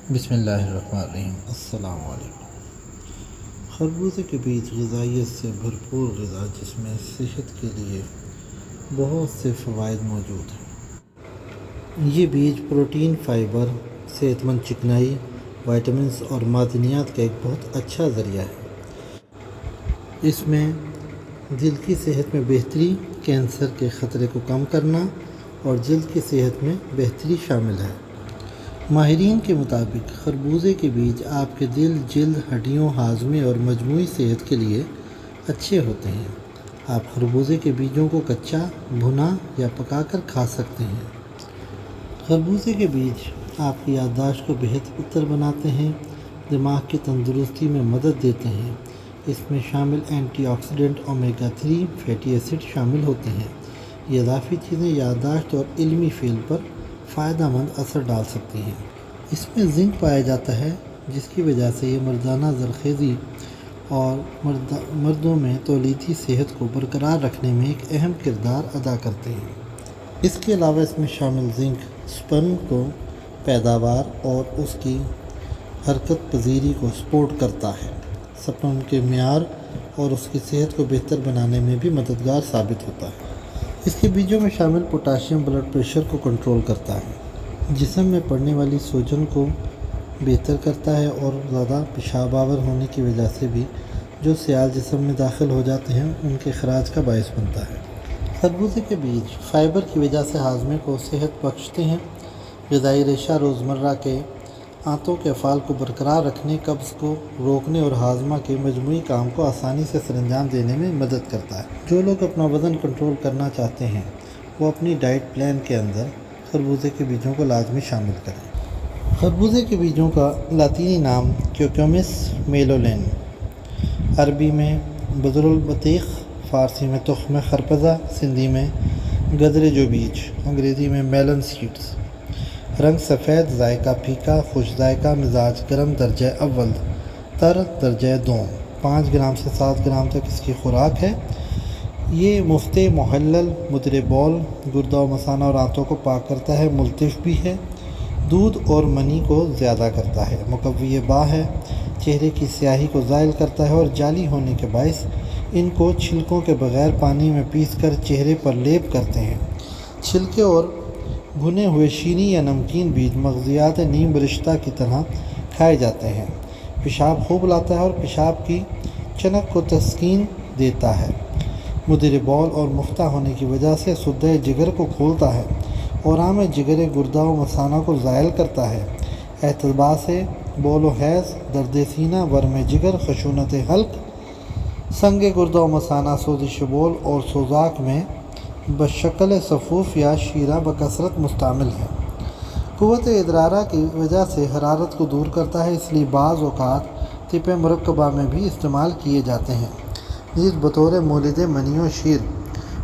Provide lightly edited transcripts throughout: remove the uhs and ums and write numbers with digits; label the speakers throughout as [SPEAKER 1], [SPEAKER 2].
[SPEAKER 1] بسم اللہ الرحمن الرحیم۔ السلام علیکم۔ خربوزے کے بیج غذائیت سے بھرپور غذا جس میں صحت کے لیے بہت سے فوائد موجود ہیں۔ یہ بیج پروٹین، فائبر، صحت مند چکنائی، وائٹامنس اور معدنیات کا ایک بہت اچھا ذریعہ ہے۔ اس میں دل کی صحت میں بہتری، کینسر کے خطرے کو کم کرنا اور جلد کی صحت میں بہتری شامل ہے۔ ماہرین کے مطابق خربوزے کے بیج آپ کے دل، جلد، ہڈیوں، ہاضمے اور مجموعی صحت کے لیے اچھے ہوتے ہیں۔ آپ خربوزے کے بیجوں کو کچا، بھنا یا پکا کر کھا سکتے ہیں۔ خربوزے کے بیج آپ کی یادداشت کو بہتر بناتے ہیں، دماغ کی تندرستی میں مدد دیتے ہیں۔ اس میں شامل antioxidant, omega 3 fatty acid شامل ہوتے ہیں۔ یہ اضافی چیزیں یادداشت اور علمی فعل پر فائدہ مند اثر ڈال سکتی ہیں۔ اس میں زنک پایا جاتا ہے، جس کی وجہ سے یہ مردانہ زرخیزی اور مردوں میں تولیدی صحت کو برقرار رکھنے میں ایک اہم کردار ادا کرتے ہیں۔ اس کے علاوہ اس میں شامل زنک سپرم کو پیداوار اور اس کی حرکت پذیری کو سپورٹ کرتا ہے، سپرم کے معیار اور اس کی صحت کو بہتر بنانے میں بھی مددگار ثابت ہوتا ہے۔ اس کے بیجوں میں شامل پوٹاشیم بلڈ پریشر کو کنٹرول کرتا ہے، جسم میں پڑنے والی سوجن کو بہتر کرتا ہے اور زیادہ پیشاب آور ہونے کی وجہ سے بھی جو سیال جسم میں داخل ہو جاتے ہیں ان کے خراج کا باعث بنتا ہے۔ خربوزے کے بیج فائبر کی وجہ سے ہاضمے کو صحت بخشتے ہیں۔ غذائی ریشہ روزمرہ کے آنتوں کے افعال کو برقرار رکھنے، قبض کو روکنے اور ہاضمہ کے مجموعی کام کو آسانی سے سر انجام دینے میں مدد کرتا ہے۔ جو لوگ اپنا وزن کنٹرول کرنا چاہتے ہیں وہ اپنی ڈائٹ پلان کے اندر خربوزے کے بیجوں کو لازمی شامل کریں۔ خربوزے کے بیجوں کا لاطینی نام کیوکمس میلولین، عربی میں بذر البطیخ، فارسی میں تخم خرپزہ، سندھی میں گدرے جو بیج، انگریزی میں میلن سیڈز۔ رنگ سفید، ذائقہ پھیکا، خوش ذائقہ، مزاج گرم، درجہ اول، تر درجہ دوم، 5 گرام سے 7 گرام تک اس کی خوراک ہے۔ یہ مفتے، محلل، مدر بول، گردہ و مثانہ اور آنتوں کو پاک کرتا ہے، ملطف بھی ہے، دودھ اور منی کو زیادہ کرتا ہے، مقوی باء ہے، چہرے کی سیاہی کو زائل کرتا ہے اور جعلی ہونے کے باعث ان کو چھلکوں کے بغیر پانی میں پیس کر چہرے پر لیپ کرتے ہیں۔ چھلکے اور بھنے ہوئے شیریں یا نمکین بیج مغزیات نیم برشتہ کی طرح کھائے جاتے ہیں۔ پیشاب خوب لاتا ہے اور پیشاب کی چنک کو تسکین دیتا ہے۔ مدر بول اور مفتہ ہونے کی وجہ سے سدہ جگر کو کھولتا ہے اور عام جگر گردہ و مثانہ کو زائل کرتا ہے۔ احتباس بول و حیض، درد سینہ، ورم جگر، خشونت حلق، سنگ گردہ و مثانہ، سوزش بول اور سوزاک میں بشکل صفوف یا شیرہ بکثرت مستعمل ہے۔ قوت ادرارہ کی وجہ سے حرارت کو دور کرتا ہے، اس لیے بعض اوقات طب مرکبہ میں بھی استعمال کیے جاتے ہیں، نیز بطور مولد منی و شیر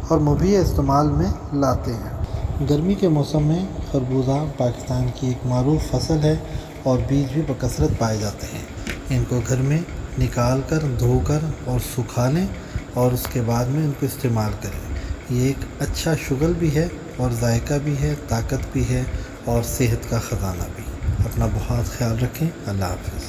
[SPEAKER 1] اور مبیح استعمال میں لاتے ہیں۔ گرمی کے موسم میں خربوزہ پاکستان کی ایک معروف فصل ہے اور بیج بھی بکثرت پائے جاتے ہیں۔ ان کو گھر میں نکال کر دھو کر اور سکھا لیں اور اس کے بعد میں ان کو استعمال کریں۔ یہ ایک اچھا شغل بھی ہے اور ذائقہ بھی ہے، طاقت بھی ہے اور صحت کا خزانہ بھی۔ اپنا بہت خیال رکھیں۔ اللہ حافظ۔